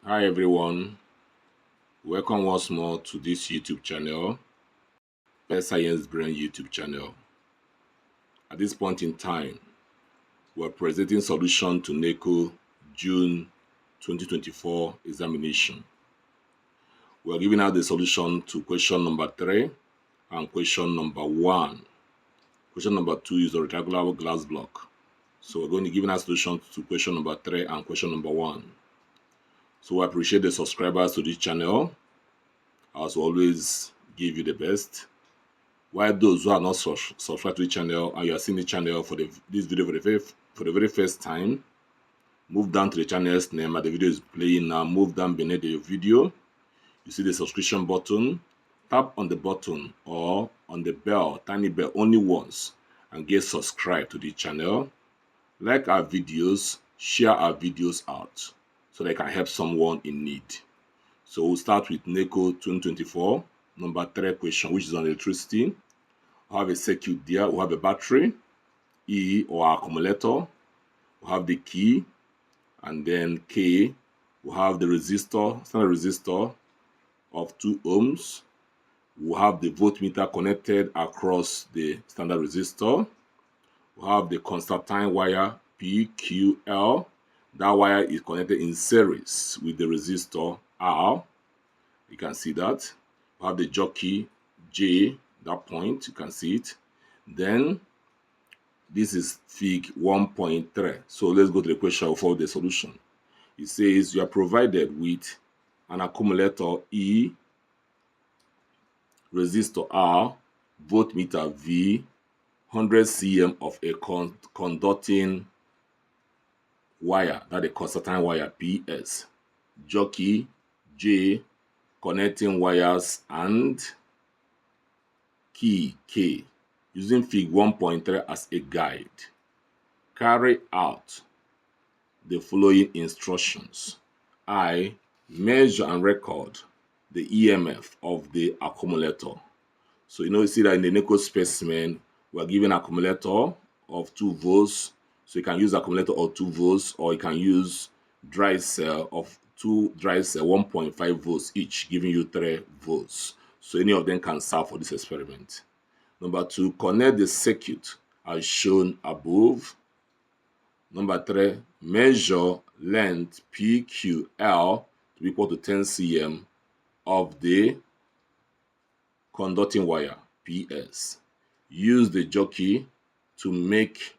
Hi everyone, welcome once more to this YouTube channel, Pet Science Brain YouTube channel. At this point in time, we're presenting solution to NECO June 2024 examination. We're giving out the solution to question number 3 and question number 1. Question number 2 is a rectangular glass block. So we're going to give out solution to question number 3 and question number 1. So I appreciate the subscribers to this channel. As always, give you the best. While those who are not subscribed to the channel and you are seeing the channel for this video for the very first time, move down to the channel's name and the video is playing now. Move down beneath the video. You see the subscription button. Tap on the button or on the bell, tiny bell, only once, and get subscribed to the channel. Like our videos, share our videos out so they can help someone in need. So we'll start with NECO 2024, number 3 question, which is on electricity. We have a circuit there, we have a battery, E or accumulator, we have the key, and then K, we have the resistor, standard resistor of 2 ohms. We have the voltmeter connected across the standard resistor. We have the concertine wire PQL. That wire is connected in series with the resistor R. You can see that. We have the jockey J, that point, you can see it. Then this is fig 1.3. So let's go to the question for the solution. It says you are provided with an accumulator E, resistor R, voltmeter V, 100 cm of a conducting wire, that is concertine wire PS, jockey J, connecting wires, and key K. Using fig 1.3 as a guide, carry out the following instructions. I measure and record the EMF of the accumulator. So you see that in the NECO specimen, we're given an accumulator of 2 volts. So you can use accumulator of 2 volts, or you can use dry cell of 2 dry cell 1.5 volts each, giving you 3 volts. So any of them can serve for this experiment. Number 2, connect the circuit as shown above. Number 3, measure length PQL to be equal to 10 cm of the conducting wire PS. Use the jockey to make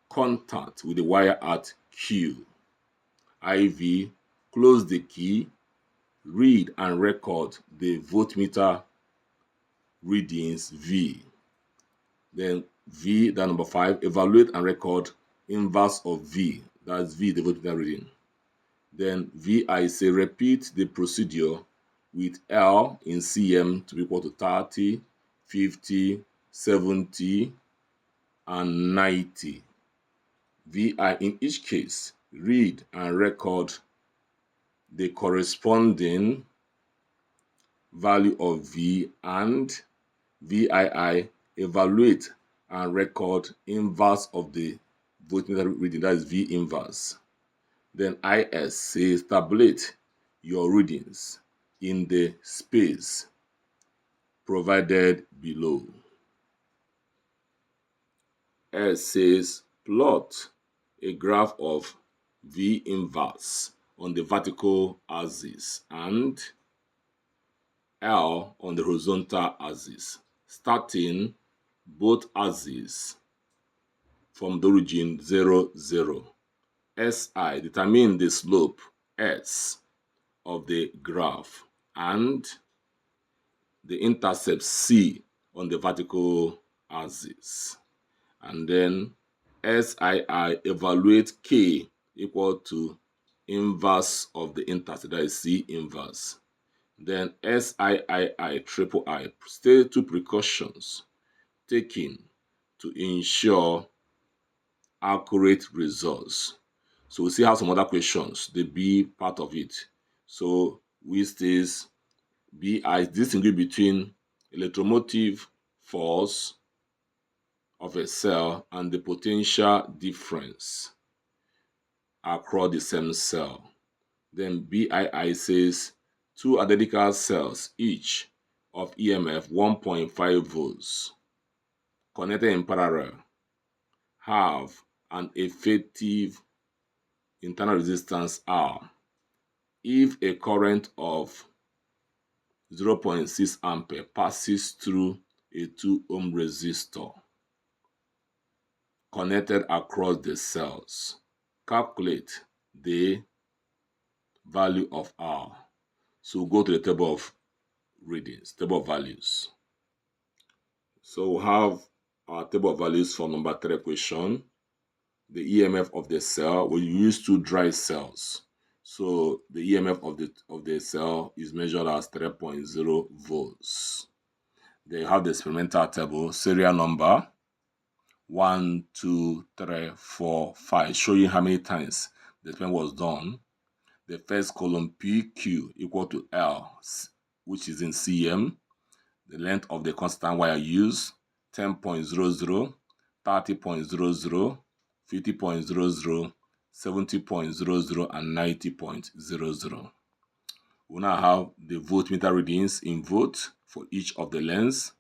contact with the wire at Q. IV, close the key, read and record the voltmeter readings V. Then V, that number 5, evaluate and record inverse of V. That's V, the voltmeter reading. Then VI, say repeat the procedure with L in cm to be equal to 30, 50, 70, and 90. VI, in each case, read and record the corresponding value of V, and VII, evaluate and record inverse of the voltmeter reading, that is V inverse. Then IS says tabulate your readings in the space provided below. S says plot a graph of V inverse on the vertical axis and L on the horizontal axis, starting both axes from the origin 0, 0. SI, determine the slope S of the graph and the intercept C on the vertical axis. And then SII, evaluate K equal to inverse of the intercept, that is C inverse. Then SIII, triple I, state 2 precautions taken to ensure accurate results. So we see how some other questions, the B part of it. So we states BI, distinguish between electromotive force of a cell and the potential difference across the same cell. Then BII says two identical cells, each of EMF 1.5 volts, connected in parallel, have an effective internal resistance R. If a current of 0.6 ampere passes through a 2 ohm resistor connected across the cells, calculate the value of R. So go to the table of readings, table of values. So we have our table of values for number 3 question. The EMF of the cell, we use two dry cells. So the EMF of the cell is measured as 3.0 volts. Then you have the experimental table, serial number 1, 2, 3, 4, 5, showing how many times the experiment was done. The first column PQ equal to L, which is in cm. The length of the constant wire used, 10.00, 30.00, 50.00, 70.00, and 90.00. We now have the voltmeter readings in volt for each of the lengths.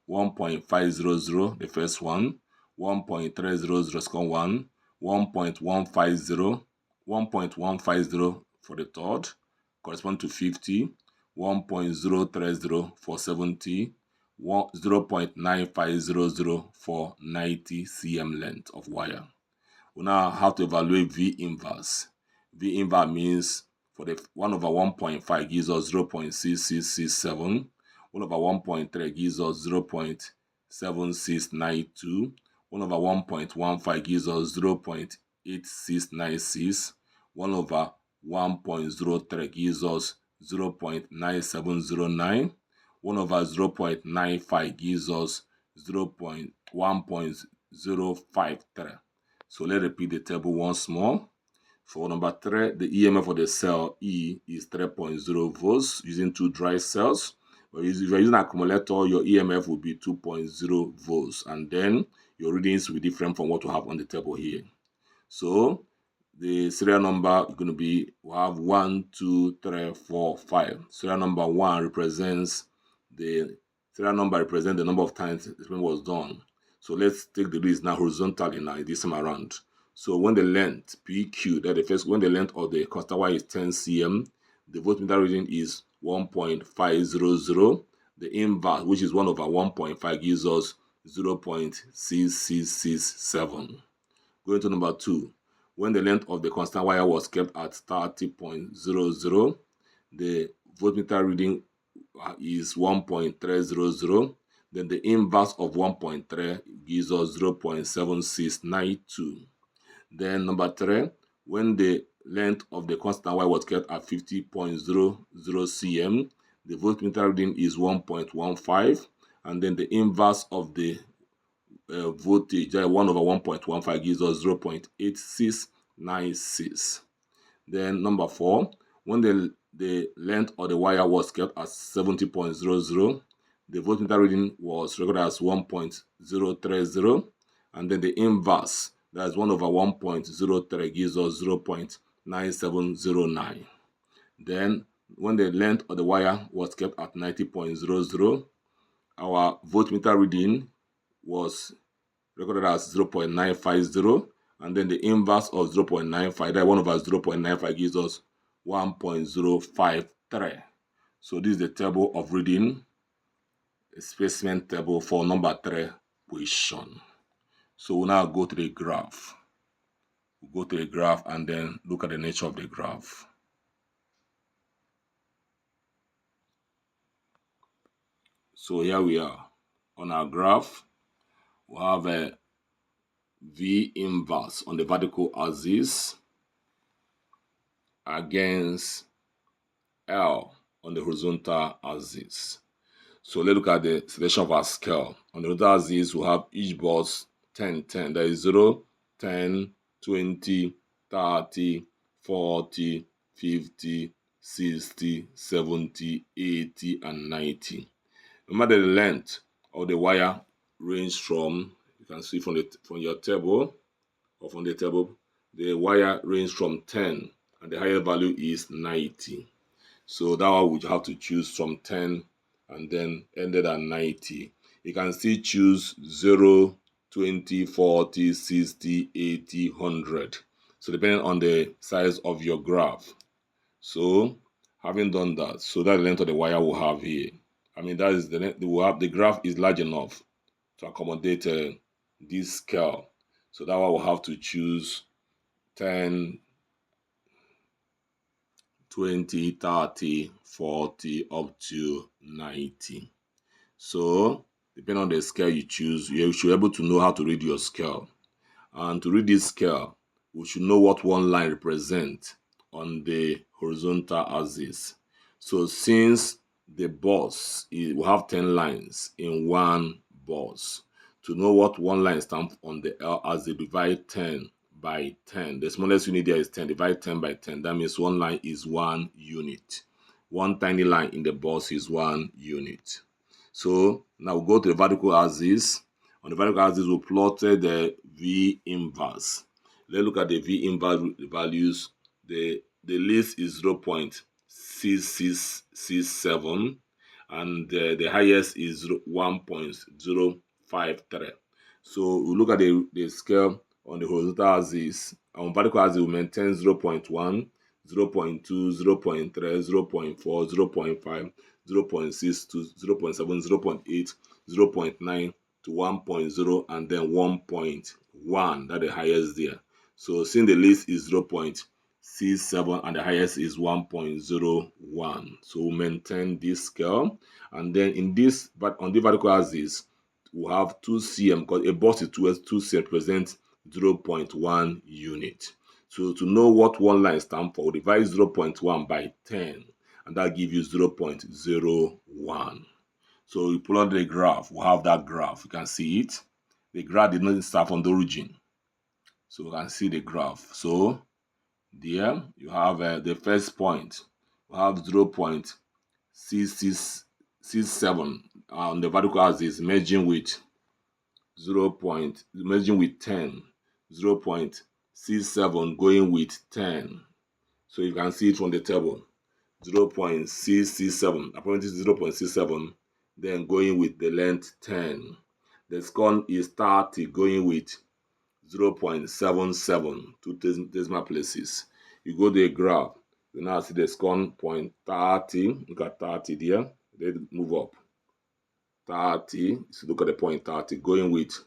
1.500, the first one, 1.300, second one, 1.150, 1.150 for the third, correspond to 50, 1.030 for 70, 0.9500 for 90 cm length of wire. We now have to evaluate V inverse. V inverse means for the 1 over 1.5 gives us 0.6667. 1 over 1.3 gives us 0.7692. 1 over 1.15 gives us 0.8696. 1 over 1.03 gives us 0.9709. 1 over 0.95 gives us 1.053. So let's repeat the table once more. For number 3, the EMF for the cell E is 3.0 volts using two dry cells. But if you're using an accumulator, your EMF will be 2.0 volts, and then your readings will be different from what we have on the table here. So the serial number is going to be, we have 1, 2, 3, 4, 5. Serial number 1 represents the number of times the experiment was done. So let's take the reads now horizontally now this time around. So when the length PQ, when the length of the constant wire is 10 cm, the voltmeter reading is 1.500. The inverse, which is 1 over 1.5, gives us 0.6667. Going to number 2, when the length of the constant wire was kept at 30.00, the voltmeter reading is 1.300. Then the inverse of 1.3 gives us 0.7692. Then number 3, when the length of the constant wire was kept at 50.00 cm, the voltmeter reading is 1.15, and then the inverse of the voltage, 1 over 1.15, gives us 0.8696. Then number 4, when the length of the wire was kept at 70.00, the voltmeter reading was recorded as 1.030, and then the inverse, that is 1 over 1.03, gives us 0.9709. Then when the length of the wire was kept at 90.00, our voltmeter reading was recorded as 0.950, and then the inverse of 0.95, that 1 over 0.95, gives us 1.053. So this is the table of reading, a specimen table for number 3 question. So we'll now go to the graph. We'll go to the graph and then look at the nature of the graph. So here we are. On our graph, we have a V inverse on the vertical axis against L on the horizontal axis. So let's look at the selection of our scale. On the horizontal axis, we have each box 10, 10. That is 0, 10, 20, 30, 40, 50, 60, 70, 80, and 90. No matter the length of the wire range from, you can see from your table, or from the table, the wire range from 10 and the highest value is 90. So that one would have to choose from 10 and then ended at 90. You can still choose 0, 20, 40, 60, 80, 100. So depending on the size of your graph. So having done that, so that's the length of the wire we'll have here. I mean, that is the length we'll have. The graph is large enough to accommodate this scale. So that one will have to choose 10, 20, 30, 40, up to 90. So, depending on the scale you choose, you should be able to know how to read your scale. And to read this scale, we should know what one line represents on the horizontal axis. So, since the boss will have 10 lines in one boss, to know what one line stands on the L as they divide 10 by 10. The smallest unit there is 10. Divide 10 by 10. That means one line is 1 unit. One tiny line in the box is 1 unit. So now we'll go to the vertical axis. On the vertical axis, we plotted the V inverse. Let's look at the V inverse values. The least is 0.6667 and the highest is 1.053. So we look at the scale on the horizontal axis. On vertical axis, we maintain 0.1, 0.2, 0.3, 0.4, 0.5, 0.6 0.7, 0.8, 0.9 to 1.0, and then 1.1. That's the highest there. So since the least is 0.67 and the highest is 1.01, so we maintain this scale. And then in this, but on the vertical axis, we have 2 cm because a box is 2 cm represents 0.1 unit. So to know what one line stands for, we divide 0.1 by 10, and that gives you 0.01. So you pull out the graph, we have that graph. You can see it. The graph did not start from the origin. So you can see the graph. So there you have the first point. We have 0.6667 on the vertical axis merging with 10, 0.67 going with 10. So you can see it from the table. 0.667, approximately 0.67, then going with the length 10. The score is 30, going with 0.77, two decimal places. You go to the graph, you now see the score point 30. Look at 30 there. Then move up. 30, so look at the point 30, going with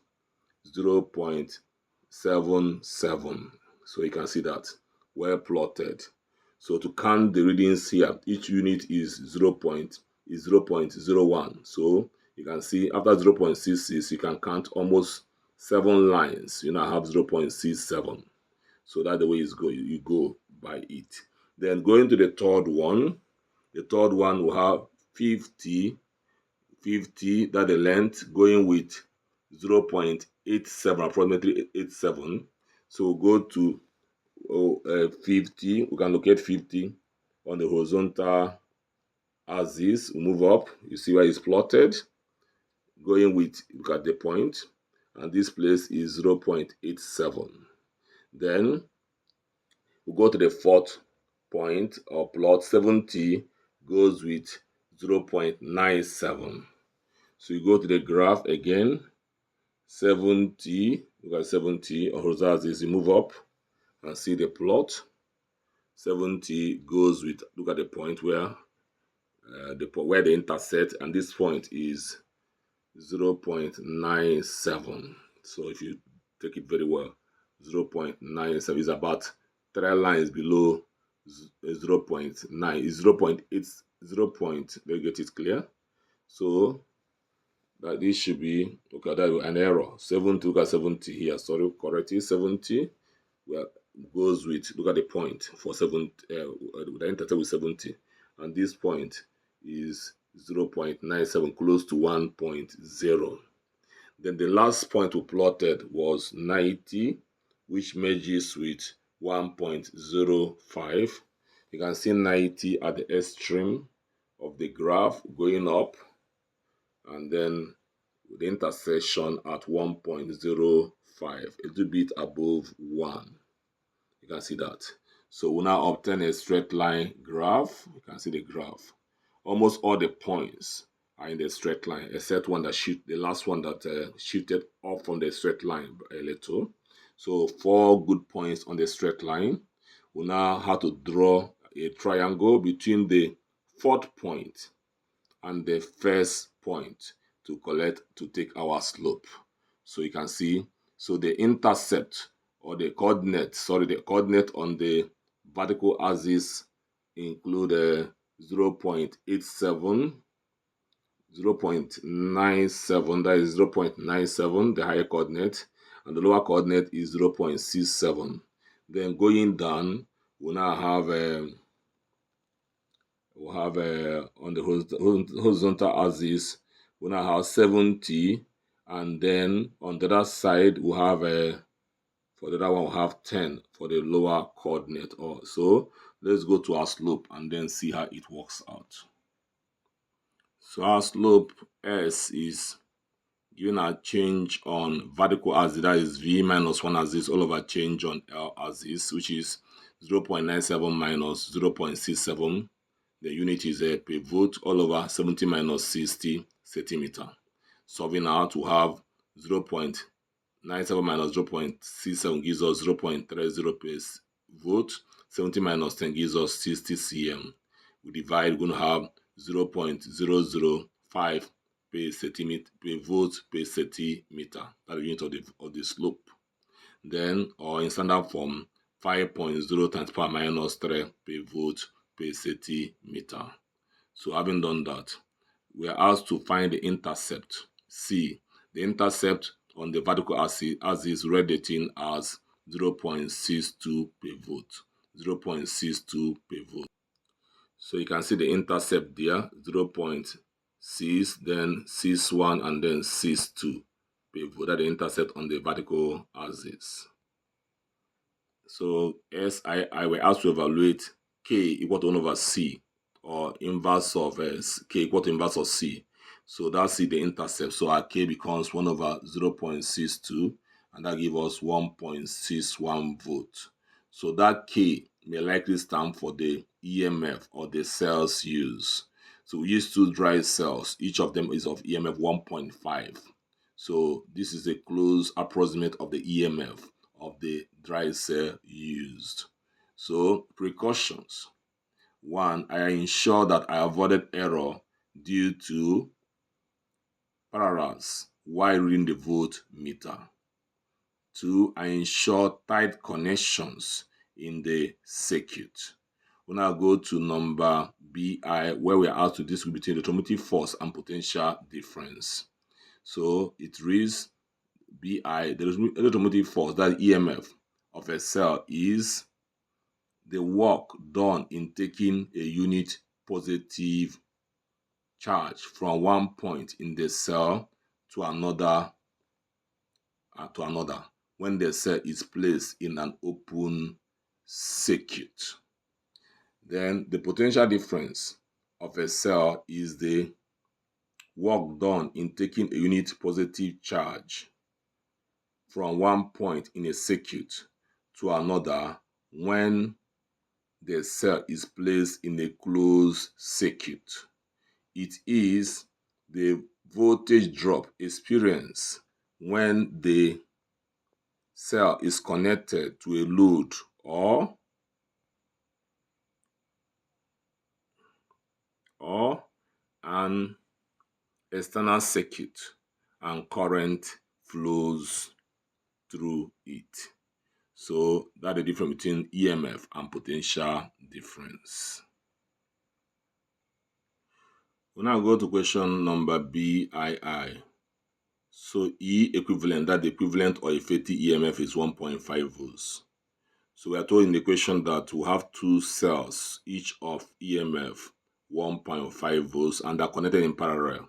0.77. So you can see that well plotted. So to count the readings here, each unit is 0.01. So you can see after 0.66, you can count almost 7 lines. You now have 0.67. So that's the way it's go. You go by it. Then going to the third one will have 50, that the length going with 0.87, approximately 87. So we'll go to 50. We can locate 50 on the horizontal axis. We move up. You see where it's plotted. Going with, look at the point, and this place is 0.87. Then we go to the fourth point or plot. 70 goes with 0.97. So you go to the graph again. 70, look at 70 or horizontal axis. You move up and see the plot. 70 goes with, look at the point where they intersect, and this point is 0.97. So if you take it very well, 0.97 is about 3 lines below 0.9. Is 0.8, 0. Let's get it clear. So that this should be, okay, that an error. 70, look at 70 here. Sorry, correct it. 70 well goes with, look at the point for 70, the intersect with 70, and this point is 0.97, close to 1.0. Then the last point we plotted was 90, which merges with 1.05. You can see 90 at the extreme of the graph going up, and then the intersection at 1.05, a little bit above 1. You can see that. So we now obtain a straight line graph. You can see the graph. Almost all the points are in the straight line, except one that the last one that shifted off from the straight line a little. So 4 good points on the straight line. We now have to draw a triangle between the 4th point and the first point to take our slope. So you can see, so the intercept or the coordinate on the vertical axis include 0.87, 0.97, that is 0.97, the higher coordinate, and the lower coordinate is 0.67. Then going down, we now have on the horizontal axis, we now have 70, and then on the other side, we have for the other one, we have 10 for the lower coordinate. So let's go to our slope and then see how it works out. So our slope S is given a change on vertical axis, that is V minus 1 axis, all over change on L axis, which is 0.97 minus 0.67. The unit is a pivot, all over 70 minus 60 centimeter. Solving out, we have 0.97 minus 0.67 gives us 0.30 per volt. 70 minus 10 gives us 60 cm. We divide, we're going to have 0.005 per centimeter per volt per centimeter. That's the unit of the slope. Then, or in standard form, 5.0 times power minus 3 per volt per centimeter. So having done that, we are asked to find the intercept C. The intercept on the vertical axis read the thing as 0.62 per volt. 0.62 per volt. So you can see the intercept there, 0.6, then 61, and then 62 per volt. That's the intercept on the vertical axis. So SII, we're asked to evaluate K equal to 1 over C, or inverse of K equal to inverse of C. So that's the intercept. So our K becomes 1 over 0.62, and that gives us 1.61 volt. So that K may likely stand for the EMF or the cells used. So we use 2 dry cells. Each of them is of EMF 1.5. So this is a close approximate of the EMF of the dry cell used. So precautions. 1, I ensure that I avoided error due to parallels while reading the voltmeter. 2, I ensure tight connections in the circuit. We now go to number BI, where we are asked to distribute between the electromotive force and potential difference. So it reads BI, the electromotive force, that EMF of a cell, is the work done in taking a unit positive charge from one point in the cell to another when the cell is placed in an open circuit. Then the potential difference of a cell is the work done in taking a unit positive charge from one point in a circuit to another when the cell is placed in a closed circuit. It is the voltage drop experienced when the cell is connected to a load or an external circuit and current flows through it. So that's the difference between EMF and potential difference. We now go to question number BII. So E equivalent, that the equivalent or effective EMF is 1.5 volts. So we are told in the question that we have 2 cells, each of EMF 1.5 volts, and are connected in parallel.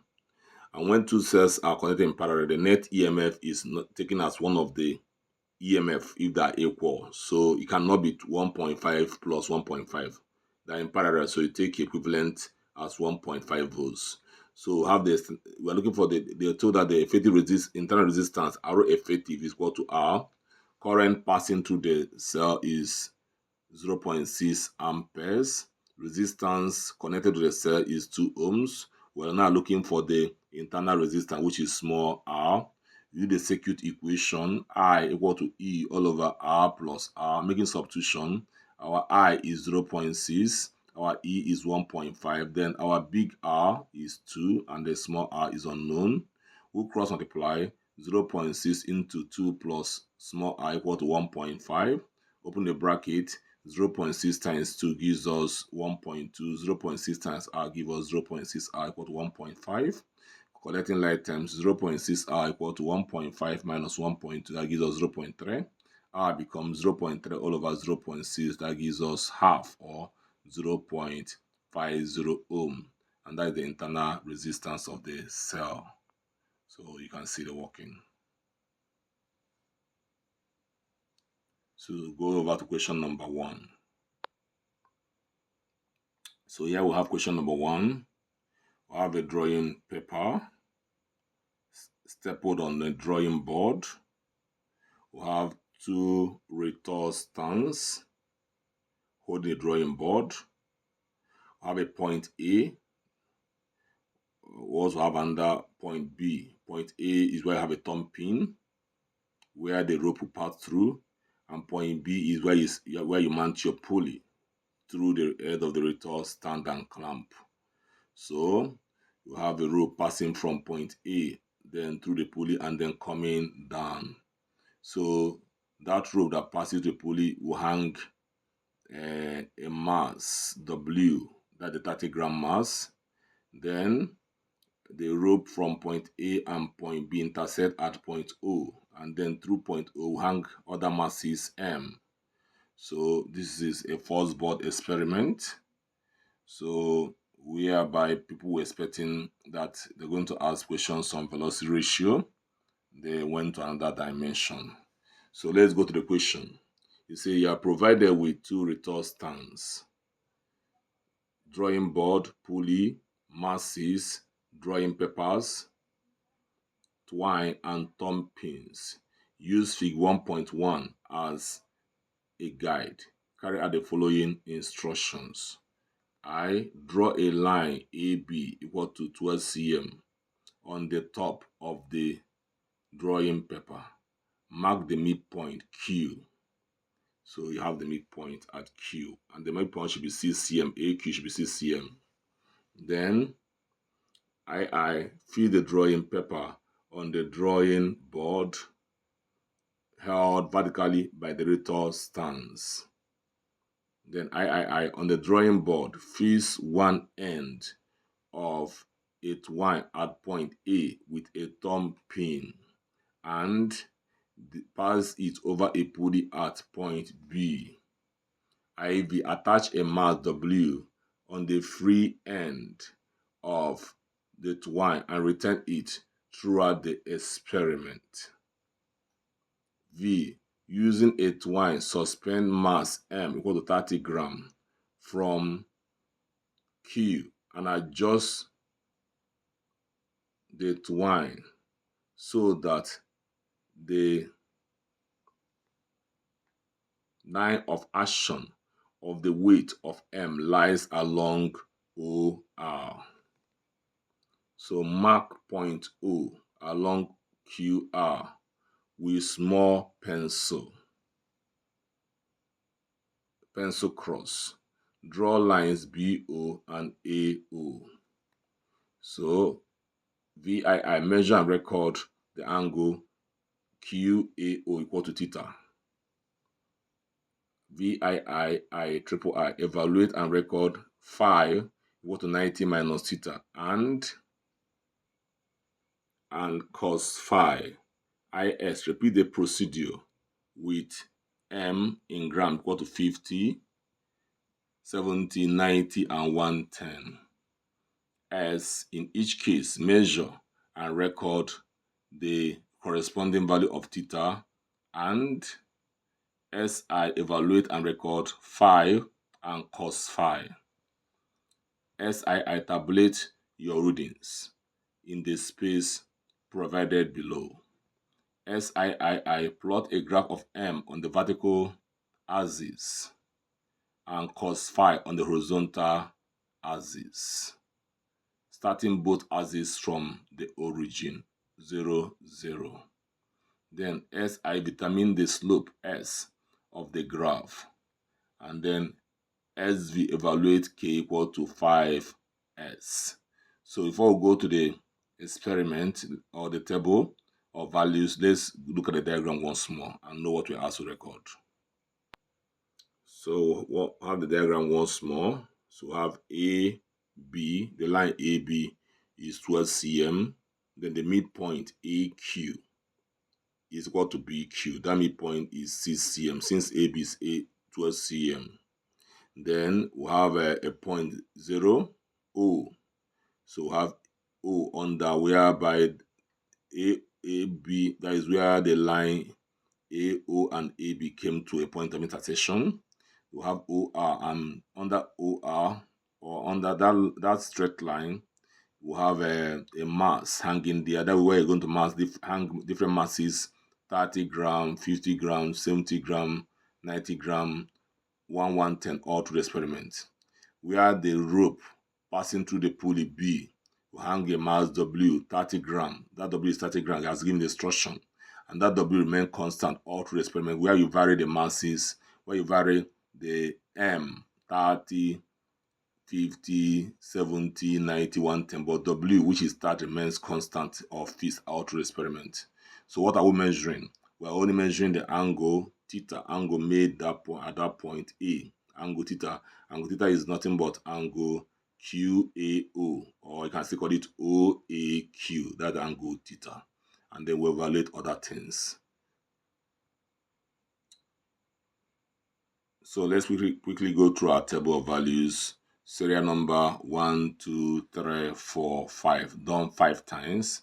And when 2 cells are connected in parallel, the net EMF is not taken as one of the EMF if they are equal. So it cannot be 1.5 plus 1.5. They're in parallel, so you take equivalent as 1.5 volts. So have this. We're looking for they're told that the effective internal resistance R effective is equal to R. Current passing through the cell is 0.6 amperes. Resistance connected to the cell is 2 ohms. We're now looking for the internal resistance, which is small r. Use the circuit equation, I equal to E all over R plus R, making substitution. Our I is 0.6, our E is 1.5, then our big R is 2, and the small r is unknown. We'll cross multiply 0.6 into 2 plus small r equal to 1.5. Open the bracket, 0.6 times 2 gives us 1.2, 0.6 times r gives us 0.6 r equal to 1.5. Collecting like terms, 0.6 r equal to 1.5 minus 1.2, that gives us 0.3. R becomes 0.3 all over 0.6, that gives us half, or 0.50 ohm. And that is the internal resistance of the cell. So you can see the working. So go over to question number 1. So here we have question number 1. We have a drawing paper stapled on the drawing board. We have 2 retort stands holding the drawing board. We have a point A. We also have under point B. Point A is where you have a thumb pin, where the rope will pass through, and point B is where you mount your pulley through the head of the retort stand and clamp. So you have a rope passing from point A, then through the pulley, and then coming down. So that rope that passes the pulley will hang a mass W, that's the 30-gram mass. Then the rope from point A and point B intersect at point O, and then through point O hang other masses M. So this is a force board experiment. So whereby people were expecting that they're going to ask questions on velocity ratio, they went to another dimension. So let's go to the question. You say you are provided with 2 retort stands, drawing board, pulley, masses, drawing papers, twine, and thumb pins. Use fig 1.1 as a guide. Carry out the following instructions. I draw a line AB equal to 12 cm on the top of the drawing paper. Mark the midpoint Q. So you have the midpoint at Q, and the midpoint should be 6 cm. AQ should be 6 cm. Then I fill the drawing paper on the drawing board held vertically by the retort stands. Then I on the drawing board fills one end of a twine at point A with a thumb pin and pass it over a pulley at point B. I will attach a mass W on the free end of the twine and return it throughout the experiment. V. Using a twine, suspend mass M equal to 30 grams from Q and adjust the twine so that the line of action of the weight of M lies along OR. So mark point O along QR with small pencil cross. Draw lines BO and AO. So VII, measure and record the angle QAO equal to theta. VII, evaluate and record phi equal to 90 minus theta and cos phi. IS, repeat the procedure with M in gram equal to 50, 70, 90, and 110. S, in each case, measure and record the corresponding value of theta, and SI, evaluate and record phi and cos phi. SII, tabulate your readings in the space provided below. SII, plot a graph of M on the vertical axis and cos phi on the horizontal axis, starting both axes from the origin, 0, 0. Then SI, determine the slope S of the graph, and then SV, evaluate K equal to 5S. So before we go to the experiment or the table of values, let's look at the diagram once more and know what we asked to record. So we'll have the diagram once more. So we have AB, the line AB is 12 cm, then the midpoint AQ is equal to BQ. That midpoint is 6 cm since AB is 12 cm. Then we have a point 0, O. So we have O under whereby AB, that is where the line AO and AB came to a point of intersection. We have OR, and under OR, or under that straight line, we have a mass hanging there. That is where you're going to hang different masses: 30 gram, 50 grams, 70 gram, 90 gram, 110, all through the experiment. Where the rope passing through the pulley B will hang a mass W, 30 gram. That W is 30 grams, has given the instruction. And that W remain constant all through the experiment, where you vary the masses, where you vary the M, 30, 50, 70, 90, 110, but W, which is that, remains constant or fixed out through the experiment. So what are we measuring? We're only measuring the angle theta, angle made that point at that point A. Angle theta is nothing but angle QAO, or you can still call it OAQ, that angle theta. And then we'll evaluate other things. So let's quickly go through our table of values. Serial number 1, 2, 3, 4, 5, done 5 times.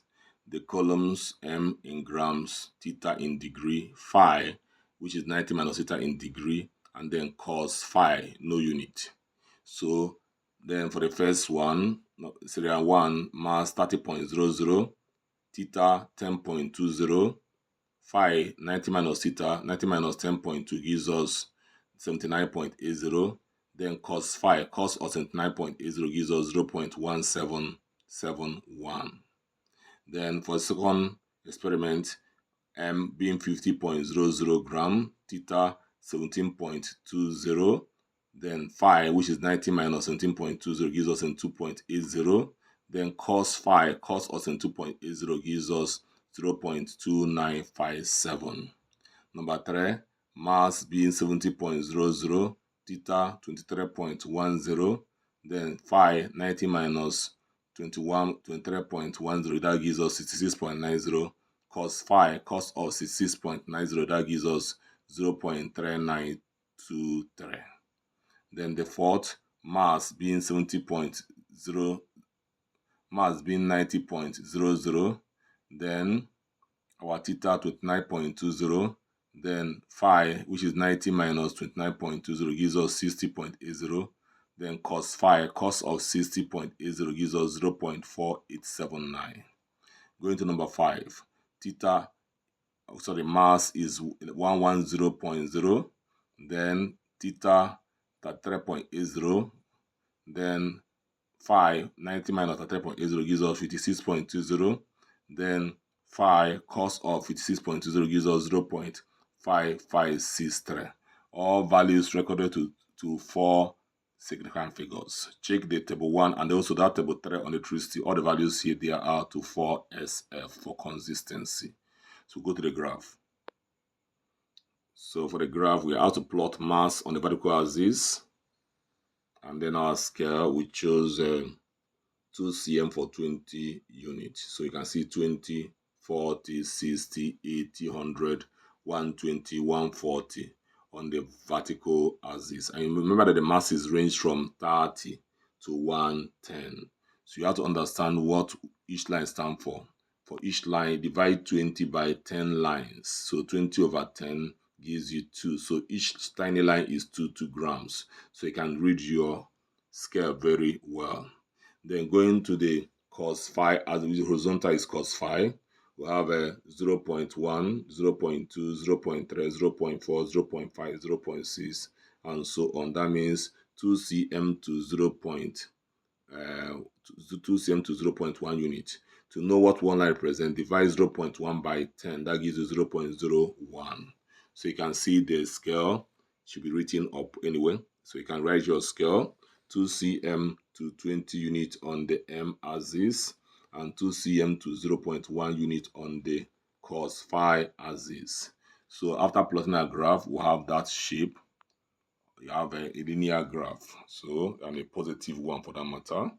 The columns M in grams, theta in degree, phi, which is 90 minus theta in degree, and then cos phi, no unit. So then for the first one, serial 1, mass 30.00, theta 10.20, phi 90 minus theta, 90 minus 10.2 gives us 79.80. Then cos phi, cos of 79.80 gives us 0.1771. Then for the second experiment, M being 50.00 gram, theta 17.20. Then phi, which is 90 minus 17.20, gives us 2.80. Then cos phi, cos of 2.80 gives us 0.2957. Number 3, mass being 70.00, theta 23.10, then phi 90 minus 23.10, that gives us 66.90. Cos phi, cos of 66.90, that gives us 0.3923. Then the fourth, mass being 70.0, mass being 90.00, then our theta 29.20, then phi, which is 90 minus 29.20, gives us 60.80. Then cos phi, cos of 60.80 gives us 0.4879. Going to number 5, mass is 110.0, then theta 33.80, then phi 90 minus 33.80 gives us 56.20, then phi cos of 56.20 gives us 0.5563. All values recorded to 4 significant figures. Check the table 1 and also that table 3 on electricity. All the values here there are to 4SF for consistency. So go to the graph. So for the graph, we have to plot mass on the vertical axis, and then our scale, we chose 2 cm for 20 units. So you can see 20, 40, 60, 80, 100, 120, 140 on the vertical axis. And remember that the masses range from 30 to 110. So you have to understand what each line stands for. For each line, divide 20 by 10 lines. So 20 over 10 gives you 2. So each tiny line is 2 grams. So you can read your scale very well. Then going to the cos phi, as the horizontal is cos phi, we have a 0.1, 0.2, 0.3, 0.4, 0.5, 0.6, and so on. That means 2 cm to 2 cm to 0.1 unit. To know what one line represents, divide 0.1 by 10. That gives you 0.01. So you can see the scale should be written up anyway. So you can write your scale 2 cm to 20 units on the M axis and 2 cm to 0.1 unit on the cos phi axis. So after plotting a graph, we have that shape. You have a linear graph, so and a positive one for that matter.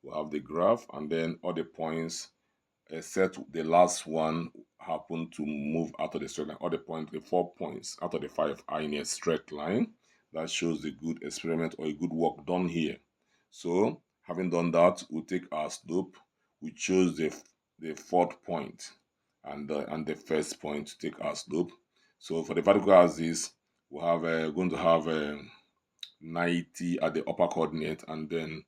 We have the graph, and then all the points except the last one happen to move out of the straight line. All the points, the 4 points out of the 5 are in a straight line. That shows the good experiment or a good work done here. So having done that, we take our slope. We choose the fourth point and the first point to take our slope. So for the vertical axis, we have going to have 90 at the upper coordinate, and then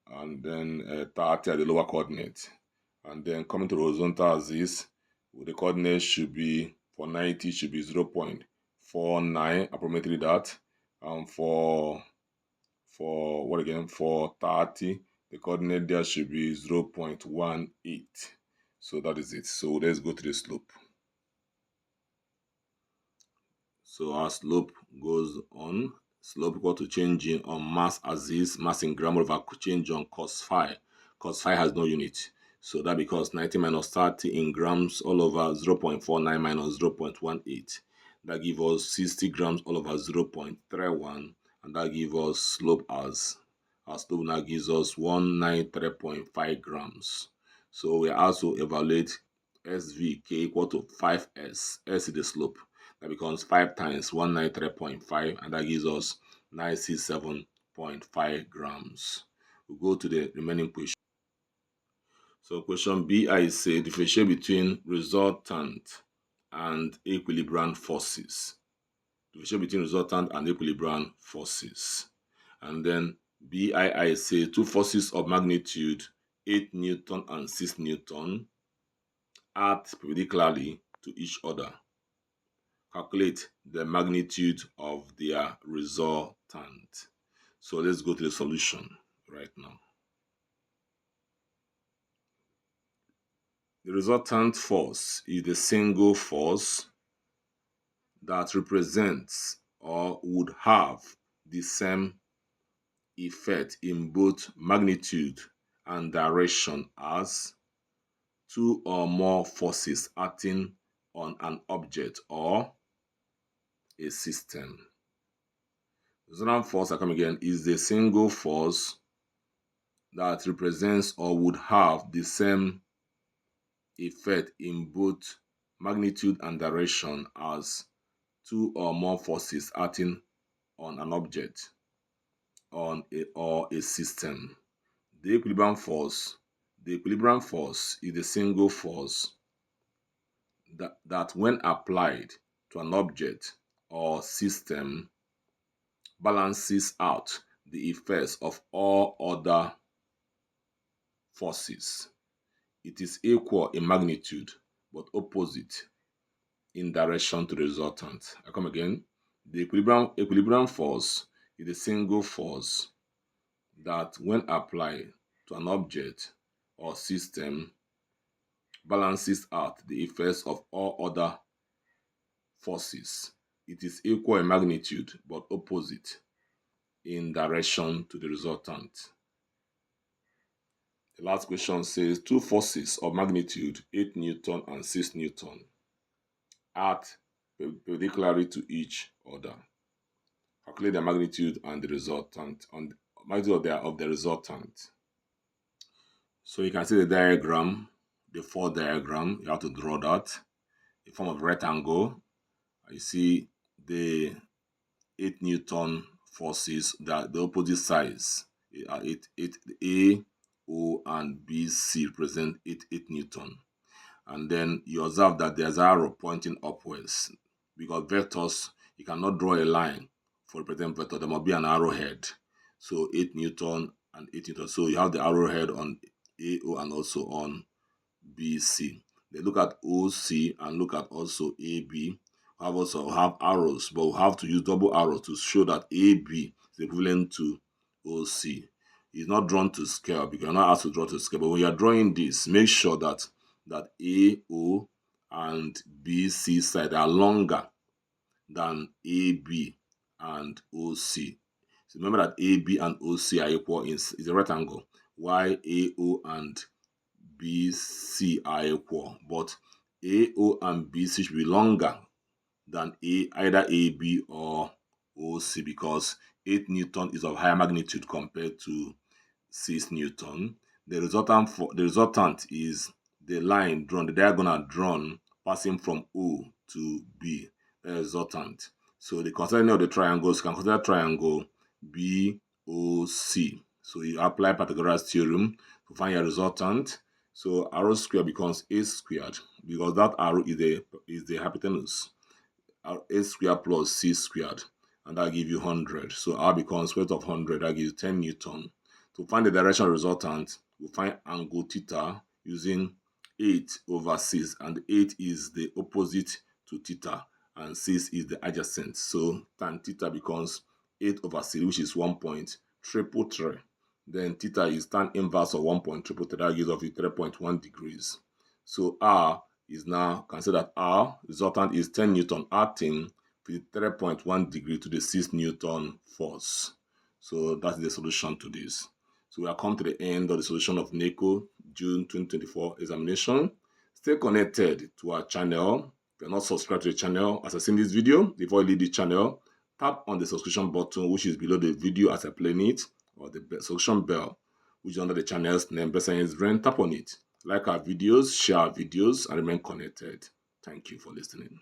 30 at the lower coordinate. And then coming to the horizontal axis, the coordinate should be, for 90 should be 0.49, approximately that. And for 30, the coordinate there should be 0.18. So that is it. So let's go to the slope. So our slope goes on. Slope equal to changing on mass axis, mass in gram over change on cos phi. Cos phi has no unit. So that becomes 90 minus 30 in grams all over 0.49 minus 0.18. That gives us 60 grams all over 0.31. And that gives us slope as, our slope now gives us 193.5 grams. So we also evaluate SVK equal to 5S. S is the slope. That becomes 5 times 193.5, and that gives us 967.5 grams. We'll go to the remaining question. So question B, I say differentiate between resultant and equilibrium forces. Differentiate between resultant and equilibrium forces. And then BII say two forces of magnitude 8 Newton and 6 Newton act perpendicularly to each other. Calculate the magnitude of their resultant. So let's go to the solution right now. The resultant force is the single force that represents or would have the same effect in both magnitude and direction as two or more forces acting on an object or a system. The resultant force, I come again, is the single force that represents or would have the same effect in both magnitude and direction as two or more forces acting on an object or a system. The equilibrium force is the single force that when applied to an object or system balances out the effects of all other forces. It is equal in magnitude but opposite in direction to the resultant. I come again. The equilibrium force is the single force that when applied to an object or system balances out the effects of all other forces. It is equal in magnitude but opposite in direction to the resultant. The last question says two forces of magnitude 8 Newton and 6 Newton act perpendicularly to each other. Calculate the magnitude and the resultant, on the magnitude of the resultant. So you can see the diagram, the four diagram. You have to draw that in form of rectangle. You see the 8 Newton forces that the opposite sides. A, O, and B, C represent 8 Newton. And then you observe that there's an arrow pointing upwards, because vectors, you cannot draw a line for a present vector. There must be an arrowhead. So 8 Newton and 8 Newton. So you have the arrowhead on AO and also on BC. They look at OC and look at also AB. have also have arrows, but we have to use double arrows to show that AB is equivalent to OC. It's not drawn to scale because you're not asked to draw to scale. But when you're drawing this, make sure that AO and BC side are longer than AB and OC. So remember that AB and OC are equal is a rectangle, while AO and BC are equal. But AO and BC should be longer than either AB or OC because 8 Newton is of higher magnitude compared to 6 Newton. The resultant is the line drawn, the diagonal drawn passing from O to B, the resultant. So the consider of the triangles, you can consider triangle BOC. So you apply Pythagoras theorem to find your resultant. So arrow square becomes A squared because that arrow is the hypotenuse. A squared plus C squared, and that gives you 100. So R becomes square root of 100, that gives you 10 Newton. To find the direction resultant, we find angle theta using 8 over 6, and 8 is the opposite to theta, and 6 is the adjacent. So tan theta becomes 8 over 6, which is 1.333. Then theta is tan inverse of 1.333, that gives us 3.1 degrees. So R is now considered R resultant is 10 Newton acting with 3.1 degree to the 6 Newton force. So that's the solution to this. So we have come to the end of the solution of NECO June 2024 examination. Stay connected to our channel. If you're not subscribed to the channel as I see in this video, before you leave the channel, tap on the subscription button which is below the video as I play it, or the subscription bell which is under the channel's name, Best Science Brain. Tap on it. Like our videos, share our videos, and remain connected. Thank you for listening.